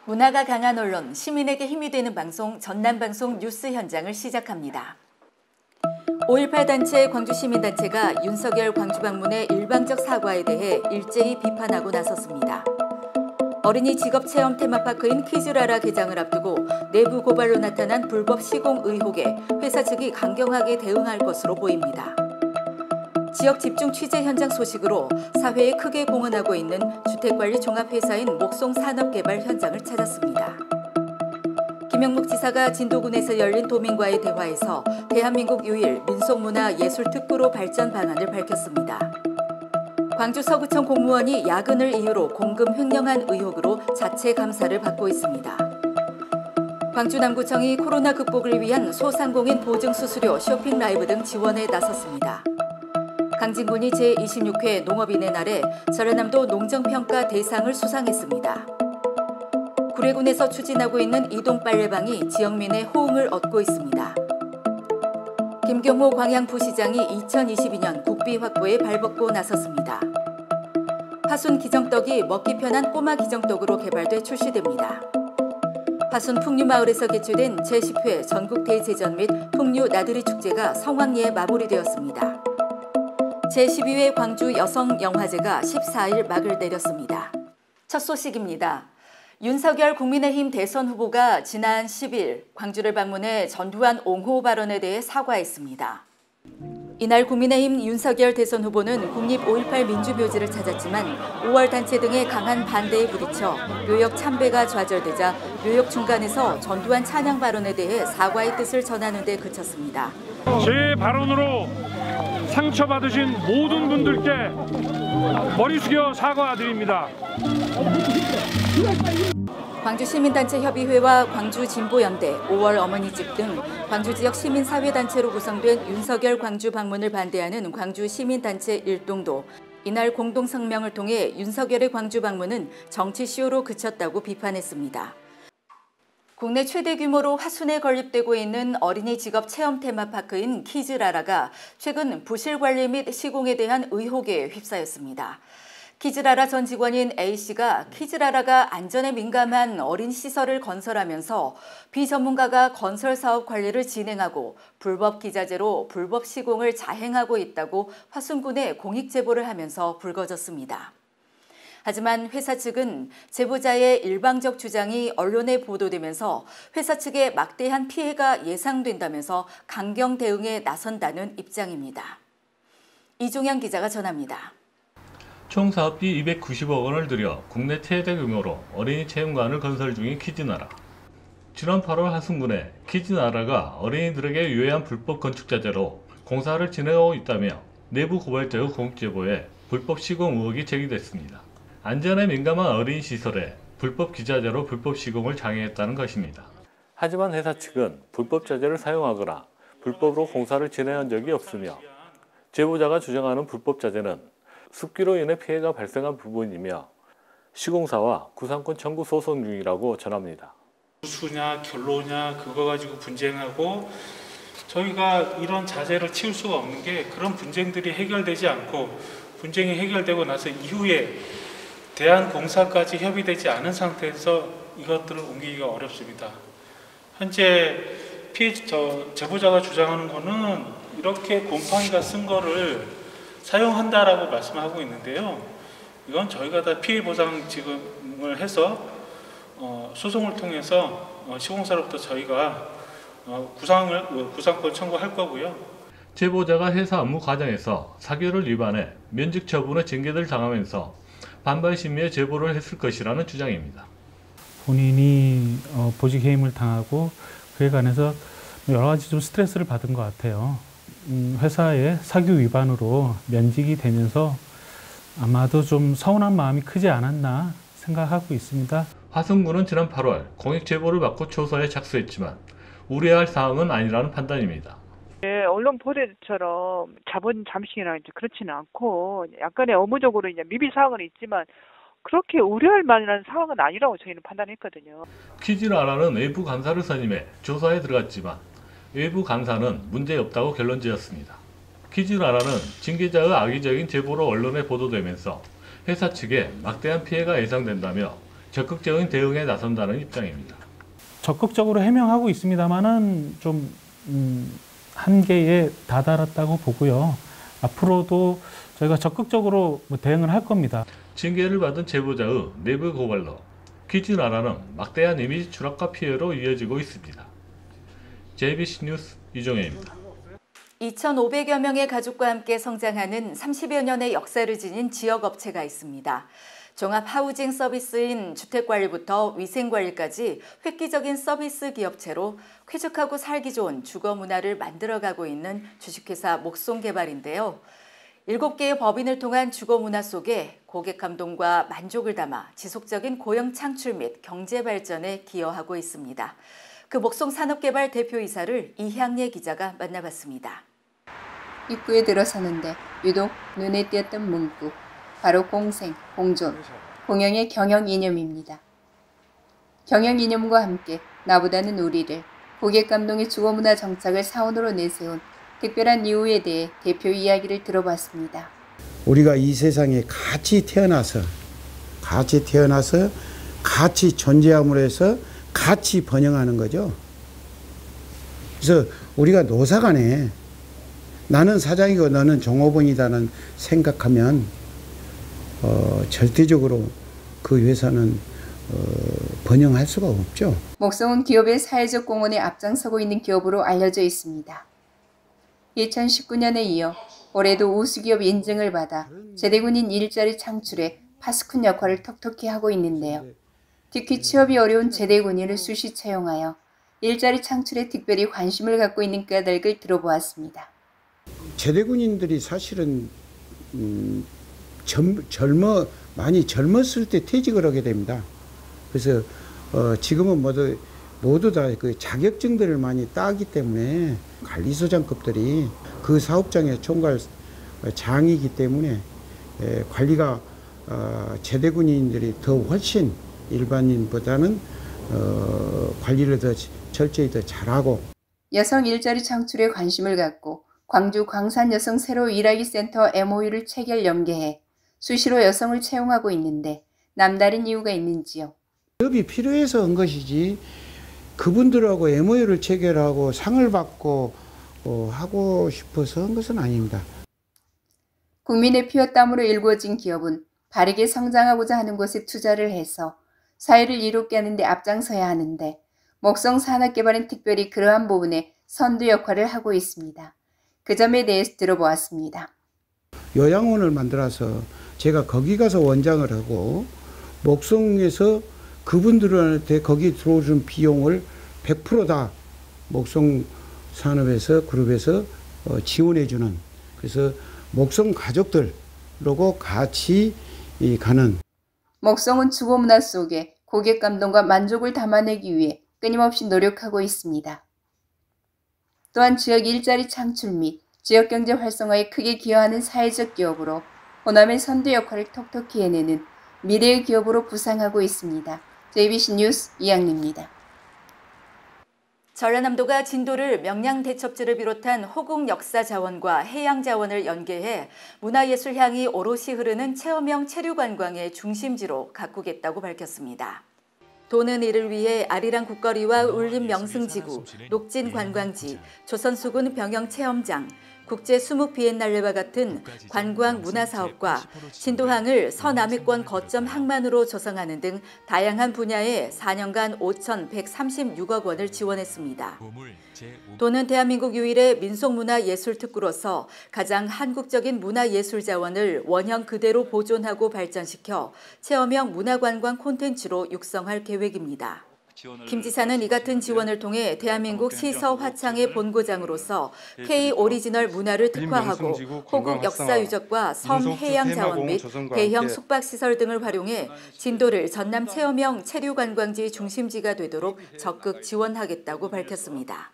문화가 강한 언론, 시민에게 힘이 되는 방송, 전남방송 뉴스 현장을 시작합니다. 5.18 단체 광주시민단체가 윤석열 광주 방문의 일방적 사과에 대해 일제히 비판하고 나섰습니다. 어린이 직업체험 테마파크인 키즈라라 개장을 앞두고 내부 고발로 나타난 불법 시공 의혹에 회사 측이 강경하게 대응할 것으로 보입니다. 지역 집중 취재 현장 소식으로 사회에 크게 공헌하고 있는 주택관리 종합회사인 목송산업개발 현장을 찾았습니다. 김영묵 지사가 진도군에서 열린 도민과의 대화에서 대한민국 유일 민속문화예술특구로 발전 방안을 밝혔습니다. 광주 서구청 공무원이 야근을 이유로 공금 횡령한 의혹으로 자체 감사를 받고 있습니다. 광주 남구청이 코로나 극복을 위한 소상공인 보증수수료 쇼핑 라이브 등 지원에 나섰습니다. 강진군이 제26회 농업인의 날에 전라남도 농정평가 대상을 수상했습니다. 구례군에서 추진하고 있는 이동빨래방이 지역민의 호응을 얻고 있습니다. 김경호 광양부시장이 2022년 국비 확보에 발벗고 나섰습니다. 화순 기정떡이 먹기 편한 꼬마 기정떡으로 개발돼 출시됩니다. 화순 풍류마을에서 개최된 제10회 전국 대제전 및 풍류 나들이 축제가 성황리에 마무리되었습니다. 제12회 광주 여성영화제가 14일 막을 내렸습니다. 첫 소식입니다. 윤석열 국민의힘 대선 후보가 지난 10일 광주를 방문해 전두환 옹호 발언에 대해 사과했습니다. 이날 국민의힘 윤석열 대선 후보는 국립 5.18 민주묘지를 찾았지만 5월 단체 등의 강한 반대에 부딪혀 묘역 참배가 좌절되자 묘역 중간에서 전두환 찬양 발언에 대해 사과의 뜻을 전하는 데 그쳤습니다. 제 발언으로 상처받으신 모든 분들께 머리 숙여 사과드립니다. 광주시민단체협의회와 광주진보연대, 5월 어머니집 등 광주 지역 시민사회단체로 구성된 윤석열 광주 방문을 반대하는 광주시민단체 일동도 이날 공동성명을 통해 윤석열의 광주 방문은 정치쇼로 그쳤다고 비판했습니다. 국내 최대 규모로 화순에 건립되고 있는 어린이 직업 체험 테마파크인 키즈라라가 최근 부실 관리 및 시공에 대한 의혹에 휩싸였습니다. 키즈라라 전 직원인 A씨가 키즈라라가 안전에 민감한 어린 시설을 건설하면서 비전문가가 건설 사업 관리를 진행하고 불법 기자재로 불법 시공을 자행하고 있다고 화순군에 공익 제보를 하면서 불거졌습니다. 하지만 회사 측은 제보자의 일방적 주장이 언론에 보도되면서 회사 측에 막대한 피해가 예상된다면서 강경 대응에 나선다는 입장입니다. 이종현 기자가 전합니다. 총 사업비 290억 원을 들여 국내 최대 규모로 어린이 체험관을 건설 중인 키즈나라. 지난 8월 화순군에 키즈나라가 어린이들에게 유해한 불법 건축자재로 공사를 진행하고 있다며 내부 고발자의 공익 제보에 불법 시공 의혹이 제기됐습니다. 안전에 민감한 어린이 시설에 불법 기자재로 불법 시공을 장애했다는 것입니다. 하지만 회사 측은 불법 자재를 사용하거나 불법으로 공사를 진행한 적이 없으며 제보자가 주장하는 불법 자재는 습기로 인해 피해가 발생한 부분이며 시공사와 구상권 청구 소송 중이라고 전합니다. 무수냐 결로냐 그거 가지고 분쟁하고 저희가 이런 자재를 치울 수가 없는 게 그런 분쟁들이 해결되지 않고 분쟁이 해결되고 나서 이후에 대한공사까지 협의되지 않은 상태에서 이것들을 옮기기가 어렵습니다. 현재 제보자가 주장하는 거는 이렇게 곰팡이가 쓴 거를 사용한다라고 말씀하고 있는데요. 이건 저희가 다 피해 보상 지급을 해서 소송을 통해서 시공사로부터 저희가 구상권 청구할 거고요. 제보자가 회사 업무 과정에서 사규를 위반해 면직 처분의 징계를 당하면서 반발 심의에 제보를 했을 것이라는 주장입니다. 본인이 보직 해임을 당하고 그에 관해서 여러 가지 좀 스트레스를 받은 것 같아요. 회사의 사규 위반으로 면직이 되면서 아마도 좀 서운한 마음이 크지 않았나 생각하고 있습니다. 화순군은 지난 8월 공익 제보를 받고 조사에 착수했지만 우려할 사항은 아니라는 판단입니다. 언론 보도처럼 자본 잠식이나 그렇지는 않고 약간의 업무적으로 이제 미비 사항은 있지만 그렇게 우려할 만한 상황은 아니라고 저희는 판단했거든요. 키즈라라는 외부 간사를 선임해 조사에 들어갔지만 외부 간사는 문제없다고 결론지었습니다. 키즈라라는 징계자의 악의적인 제보로 언론에 보도되면서 회사 측에 막대한 피해가 예상된다며 적극적인 대응에 나선다는 입장입니다. 적극적으로 해명하고 있습니다만은 좀 한계에 다다랐다고 보고요. 앞으로도 저희가 적극적으로 대응을 할 겁니다. 징계를 받은 제보자의 내부 고발로 키즈나라는 막대한 이미지 추락과 피해로 이어지고 있습니다. JBC 뉴스 이종혜입니다. 2,500여 명의 가족과 함께 성장하는 30여 년의 역사를 지닌 지역업체가 있습니다. 종합 하우징 서비스인 주택관리부터 위생관리까지 획기적인 서비스 기업체로 쾌적하고 살기 좋은 주거 문화를 만들어가고 있는 주식회사 목송개발인데요. 7개의 법인을 통한 주거 문화 속에 고객 감동과 만족을 담아 지속적인 고용 창출 및 경제 발전에 기여하고 있습니다. 그 목송산업개발 대표이사를 이향예 기자가 만나봤습니다. 입구에 들어서는데 유독 눈에 띄었던 문구, 바로 공생, 공존, 공영의 경영 이념입니다. 경영 이념과 함께 나보다는 우리를, 고객 감동의 주거문화 정착을 사원으로 내세운 특별한 이유에 대해 대표 이야기를 들어봤습니다. 우리가 이 세상에 같이 태어나서 같이 존재함으로 해서 같이 번영하는 거죠. 그래서 우리가 노사간에 나는 사장이고 너는 종업원이다는 생각하면 절대적으로 그 회사는 번영할 수가 없죠. 목송은 기업의 사회적 공헌에 앞장서고 있는 기업으로 알려져 있습니다. 2019년에 이어 올해도 우수기업 인증을 받아 제대군인 일자리 창출에 파수꾼 역할을 톡톡히 하고 있는데요. 특히 취업이 어려운 제대군인을 수시 채용하여 일자리 창출에 특별히 관심을 갖고 있는 까닭을 들어보았습니다. 제대군인들이 사실은 많이 젊었을 때 퇴직을 하게 됩니다. 그래서 지금은 모두 다 그 자격증들을 많이 따기 때문에 관리소장급들이 그 사업장의 총괄장이기 때문에 관리가 제대군인들이 더 훨씬 일반인보다는 관리를 더 철저히 더 잘하고. 여성 일자리 창출에 관심을 갖고 광주 광산 여성 새로 일하기 센터 MOU를 체결 연계해 수시로 여성을 채용하고 있는데 남다른 이유가 있는지요? 기업이 필요해서 한 것이지 그분들하고 MOU를 체결하고 상을 받고 하고 싶어서 한 것은 아닙니다. 국민의 피와 땀으로 일구어진 기업은 바르게 성장하고자 하는 곳에 투자를 해서 사회를 이롭게 하는 데 앞장서야 하는데 목송산업개발은 특별히 그러한 부분에 선두 역할을 하고 있습니다. 그 점에 대해서 들어보았습니다. 요양원을 만들어서 제가 거기 가서 원장을 하고 목송에서 그분들한테 거기 들어오는 비용을 100% 다 목송산업에서 그룹에서 지원해주는, 그래서 목송 가족들하고 같이 가는. 목송은 주거문화 속에 고객 감동과 만족을 담아내기 위해 끊임없이 노력하고 있습니다. 또한 지역 일자리 창출 및 지역경제 활성화에 크게 기여하는 사회적 기업으로 호남의 선두 역할을 톡톡히 해내는 미래의 기업으로 부상하고 있습니다. JBC 뉴스 이양리입니다. 전라남도가 진도를 명량대첩지를 비롯한 호국 역사자원과 해양자원을 연계해 문화예술 향이 오롯이 흐르는 체험형 체류관광의 중심지로 가꾸겠다고 밝혔습니다. 도는 이를 위해 아리랑 국거리와 울림 명승지구, 녹진 관광지, 조선수군 병영체험장, 국제 수묵 비엔날레와 같은 관광 문화 사업과 진도항을 서남해권 거점 항만으로 조성하는 등 다양한 분야에 4년간 5,136억 원을 지원했습니다. 도는 대한민국 유일의 민속문화예술특구로서 가장 한국적인 문화예술 자원을 원형 그대로 보존하고 발전시켜 체험형 문화관광 콘텐츠로 육성할 계획입니다. 김 지사는 이 같은 지원을 통해 대한민국 시서 화창의 본고장으로서 K-오리지널 문화를 특화하고 호국 역사 유적과 섬 해양 자원 및 대형 숙박시설 등을 활용해 진도를 전남 체험형 체류관광지 중심지가 되도록 적극 지원하겠다고 밝혔습니다.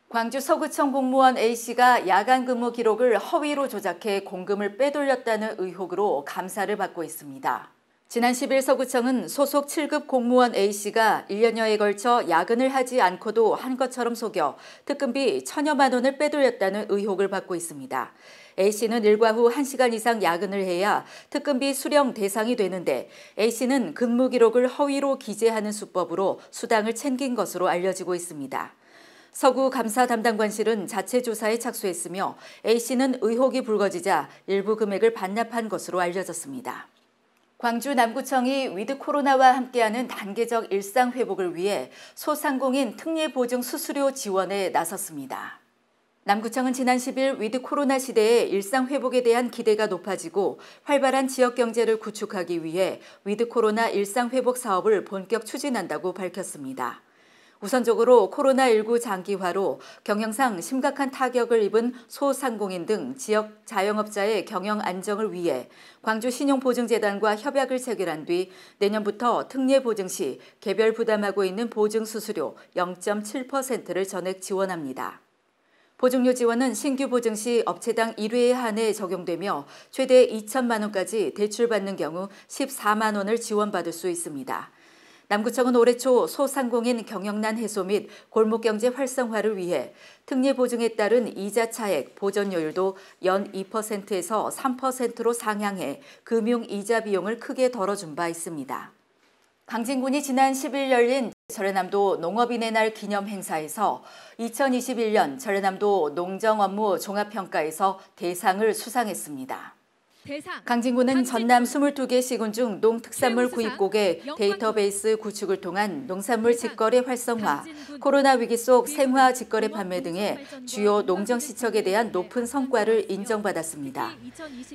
광주 서구청 공무원 A씨가 야간 근무 기록을 허위로 조작해 공금을 빼돌렸다는 의혹으로 감사를 받고 있습니다. 지난 10일 서구청은 소속 7급 공무원 A씨가 1년여에 걸쳐 야근을 하지 않고도 한 것처럼 속여 특근비 1,000여만 원을 빼돌렸다는 의혹을 받고 있습니다. A씨는 일과 후 1시간 이상 야근을 해야 특근비 수령 대상이 되는데 A씨는 근무 기록을 허위로 기재하는 수법으로 수당을 챙긴 것으로 알려지고 있습니다. 서구 감사 담당관실은 자체 조사에 착수했으며 A씨는 의혹이 불거지자 일부 금액을 반납한 것으로 알려졌습니다. 광주 남구청이 위드 코로나와 함께하는 단계적 일상 회복을 위해 소상공인 특례 보증 수수료 지원에 나섰습니다. 남구청은 지난 10일 위드 코로나 시대의 일상 회복에 대한 기대가 높아지고 활발한 지역 경제를 구축하기 위해 위드 코로나 일상 회복 사업을 본격 추진한다고 밝혔습니다. 우선적으로 코로나19 장기화로 경영상 심각한 타격을 입은 소상공인 등 지역 자영업자의 경영 안정을 위해 광주신용보증재단과 협약을 체결한 뒤 내년부터 특례 보증 시 개별 부담하고 있는 보증 수수료 0.7%를 전액 지원합니다. 보증료 지원은 신규 보증 시 업체당 1회에 한해 적용되며 최대 2천만 원까지 대출받는 경우 14만 원을 지원받을 수 있습니다. 남구청은 올해 초 소상공인 경영난 해소 및 골목경제 활성화를 위해 특례 보증에 따른 이자 차액 보전료율도 연 2%에서 3%로 상향해 금융 이자 비용을 크게 덜어준 바 있습니다. 강진군이 지난 10일 열린 전라남도 농업인의 날 기념 행사에서 2021년 전라남도 농정업무 종합평가에서 대상을 수상했습니다. 강진군은 전남 22개 시군 중 농특산물 구입국의 데이터베이스 구축을 통한 농산물 직거래 활성화, 코로나 위기 속 생화 직거래 판매 등의 주요 농정시책에 대한 높은 성과를 인정받았습니다.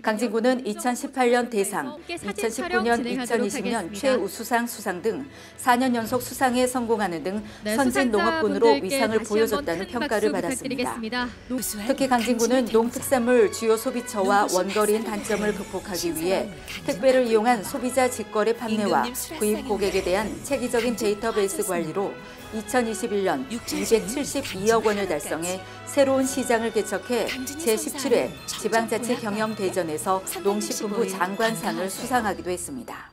강진군은 2018년 대상, 2019년, 2020년 최우수상 수상 등 4년 연속 수상에 성공하는 등 선진 농업군으로 위상을 보여줬다는 평가를 받았습니다. 특히 강진군은 농특산물 주요 소비처와 원거리인 단점을 극복하기 위해 택배를 이용한 소비자 직거래 판매와 구입 고객에 대한 체계적인 데이터베이스 관리로 2021년 272억 원을 달성해 새로운 시장을 개척해 제17회 지방자치 경영대전에서 농식품부 장관상을 수상하기도 했습니다.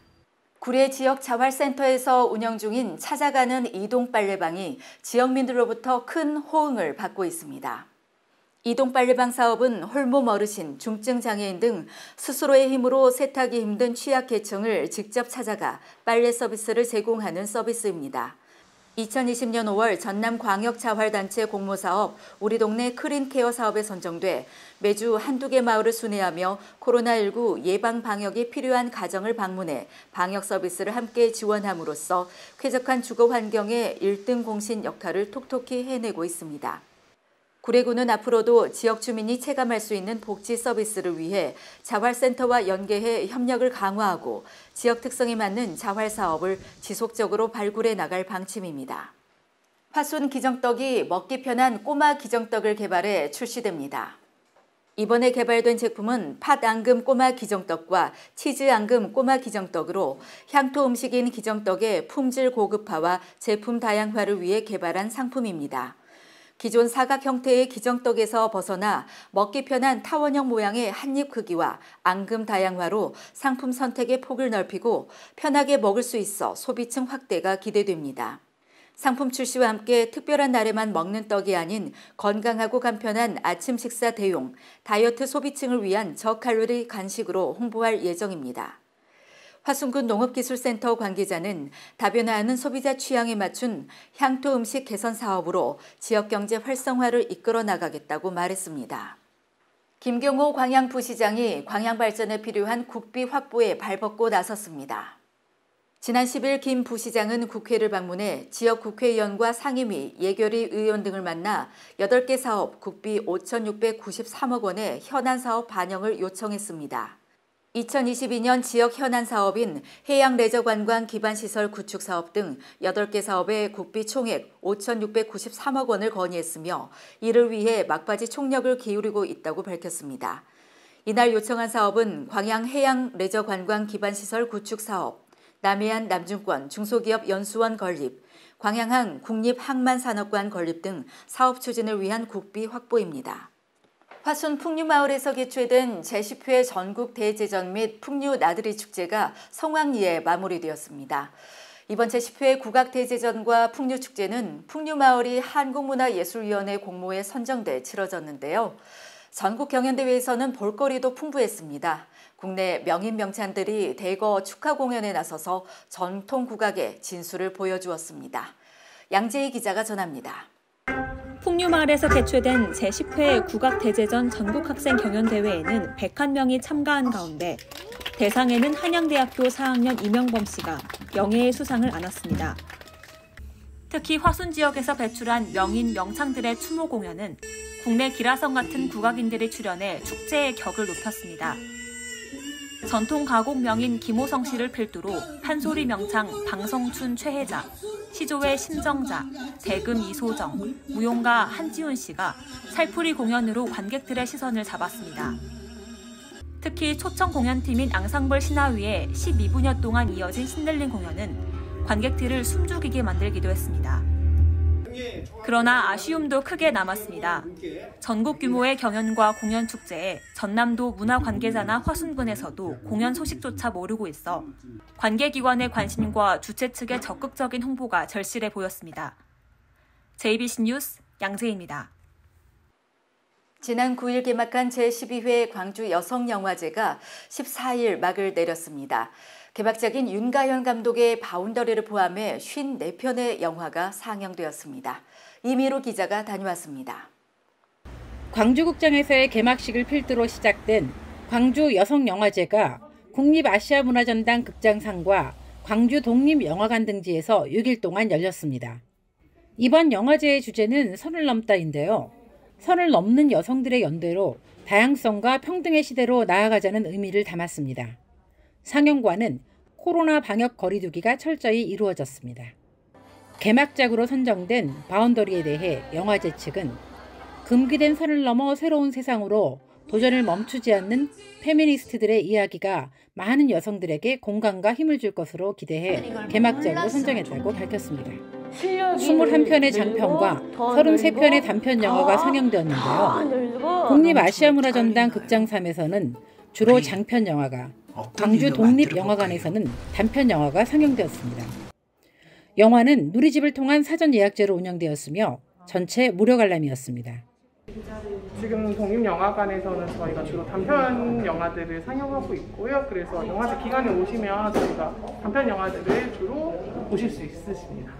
구례 지역 자활센터에서 운영 중인 찾아가는 이동 빨래방이 지역민들로부터 큰 호응을 받고 있습니다. 이동 빨래방 사업은 홀몸 어르신, 중증 장애인 등 스스로의 힘으로 세탁이 힘든 취약계층을 직접 찾아가 빨래 서비스를 제공하는 서비스입니다. 2020년 5월 전남광역자활단체 공모사업 우리 동네 크린케어 사업에 선정돼 매주 한두 개 마을을 순회하며 코로나19 예방 방역이 필요한 가정을 방문해 방역 서비스를 함께 지원함으로써 쾌적한 주거 환경의 1등 공신 역할을 톡톡히 해내고 있습니다. 구례구는 앞으로도 지역 주민이 체감할 수 있는 복지 서비스를 위해 자활센터와 연계해 협력을 강화하고 지역 특성에 맞는 자활 사업을 지속적으로 발굴해 나갈 방침입니다. 화순 기정떡이 먹기 편한 꼬마 기정떡을 개발해 출시됩니다. 이번에 개발된 제품은 팥 앙금 꼬마 기정떡과 치즈 앙금 꼬마 기정떡으로 향토 음식인 기정떡의 품질 고급화와 제품 다양화를 위해 개발한 상품입니다. 기존 사각 형태의 기정떡에서 벗어나 먹기 편한 타원형 모양의 한입 크기와 앙금 다양화로 상품 선택의 폭을 넓히고 편하게 먹을 수 있어 소비층 확대가 기대됩니다. 상품 출시와 함께 특별한 날에만 먹는 떡이 아닌 건강하고 간편한 아침 식사 대용, 다이어트 소비층을 위한 저칼로리 간식으로 홍보할 예정입니다. 화순군 농업기술센터 관계자는 다변화하는 소비자 취향에 맞춘 향토 음식 개선 사업으로 지역경제 활성화를 이끌어 나가겠다고 말했습니다. 김경호 광양부시장이 광양 발전에 필요한 국비 확보에 발벗고 나섰습니다. 지난 10일 김 부시장은 국회를 방문해 지역 국회의원과 상임위, 예결위 의원 등을 만나 8개 사업 국비 5,693억 원의 현안 사업 반영을 요청했습니다. 2022년 지역 현안 사업인 해양레저관광 기반시설 구축 사업 등 8개 사업에 국비 총액 5,693억 원을 건의했으며 이를 위해 막바지 총력을 기울이고 있다고 밝혔습니다. 이날 요청한 사업은 광양 해양레저관광 기반시설 구축 사업, 남해안 남중권 중소기업 연수원 건립, 광양항 국립항만산업관 건립 등 사업 추진을 위한 국비 확보입니다. 화순 풍류마을에서 개최된 제10회 전국 대제전 및 풍류 나들이 축제가 성황리에 마무리되었습니다. 이번 제10회 국악대제전과 풍류축제는 풍류마을이 한국문화예술위원회 공모에 선정돼 치러졌는데요. 전국 경연대회에서는 볼거리도 풍부했습니다. 국내 명인 명찬들이 대거 축하 공연에 나서서 전통 국악의 진수를 보여주었습니다. 양재희 기자가 전합니다. 풍류마을에서 개최된 제10회 국악대제전 전국학생 경연대회에는 101명이 참가한 가운데 대상에는 한양대학교 4학년 이명범 씨가 영예의 수상을 안았습니다. 특히 화순 지역에서 배출한 명인 명창들의 추모 공연은 국내 기라성 같은 국악인들이 출연해 축제의 격을 높였습니다. 전통 가곡 명인 김호성 씨를 필두로 판소리 명창 방성춘 최혜자, 시조의 신정자, 대금 이소정, 무용가 한지훈 씨가 살풀이 공연으로 관객들의 시선을 잡았습니다. 특히 초청 공연팀인 앙상블 신하위의 12분여 동안 이어진 신들린 공연은 관객들을 숨죽이게 만들기도 했습니다. 그러나 아쉬움도 크게 남았습니다. 전국 규모의 경연과 공연 축제에 전남도 문화관계자나 화순군에서도 공연 소식조차 모르고 있어 관계기관의 관심과 주최 측의 적극적인 홍보가 절실해 보였습니다. JBC 뉴스 양재희입니다. 지난 9일 개막한 제12회 광주 여성영화제가 14일 막을 내렸습니다. 개막작인 윤가현 감독의 바운더리를 포함해 54편의 영화가 상영되었습니다. 이미로 기자가 다녀왔습니다. 광주극장에서의 개막식을 필두로 시작된 광주 여성영화제가 국립아시아문화전당 극장상과 광주 독립영화관 등지에서 6일 동안 열렸습니다. 이번 영화제의 주제는 선을 넘다인데요. 선을 넘는 여성들의 연대로 다양성과 평등의 시대로 나아가자는 의미를 담았습니다. 상영관은 코로나 방역 거리두기가 철저히 이루어졌습니다. 개막작으로 선정된 바운더리에 대해 영화제 측은 금기된 선을 넘어 새로운 세상으로 도전을 멈추지 않는 페미니스트들의 이야기가 많은 여성들에게 공감과 힘을 줄 것으로 기대해 개막작으로 선정했다고 밝혔습니다. 21편의 장편과 33편의 단편 영화가 상영되었는데요. 국립아시아문화전당 극장3에서는 주로 장편 영화가, 광주 독립영화관에서는 단편 영화가 상영되었습니다. 영화는 누리집을 통한 사전 예약제로 운영되었으며 전체 무료 관람이었습니다. 지금 독립영화관에서는 저희가 주로 단편 영화들을 상영하고 있고요. 그래서 영화제 기간에 오시면 저희가 단편 영화들을 주로 보실 수 있으십니다.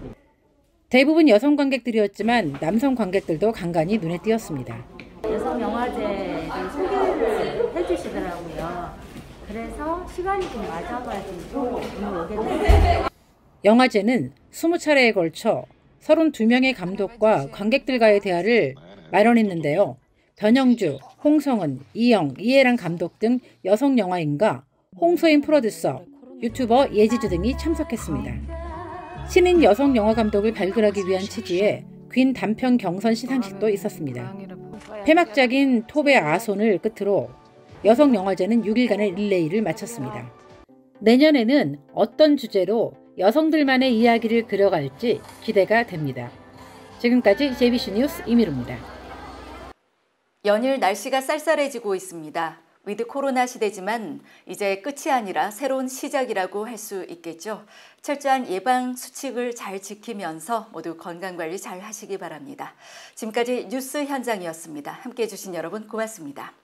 대부분 여성 관객들이었지만 남성 관객들도 간간히 눈에 띄었습니다. 여성 영화제를 소개를 해주시더라고요. 그래서 시간이 좀 맞아가지고 오늘 오게 됐어요. 영화제는 20차례에 걸쳐 32명의 감독과 관객들과의 대화를 마련했는데요. 변영주, 홍성은, 이영, 이혜란 감독 등 여성 영화인과 홍소인 프로듀서, 유튜버 예지주 등이 참석했습니다. 신인 여성 영화 감독을 발굴하기 위한 취지의 퀸 단편 경선 시상식도 있었습니다. 폐막작인 톱의 아손을 끝으로 여성 영화제는 6일간의 릴레이를 마쳤습니다. 내년에는 어떤 주제로 여성들만의 이야기를 그려갈지 기대가 됩니다. 지금까지 JBC 뉴스 이미루입니다. 연일 날씨가 쌀쌀해지고 있습니다. 위드 코로나 시대지만 이제 끝이 아니라 새로운 시작이라고 할 수 있겠죠. 철저한 예방 수칙을 잘 지키면서 모두 건강관리 잘 하시기 바랍니다. 지금까지 뉴스 현장이었습니다. 함께해 주신 여러분 고맙습니다.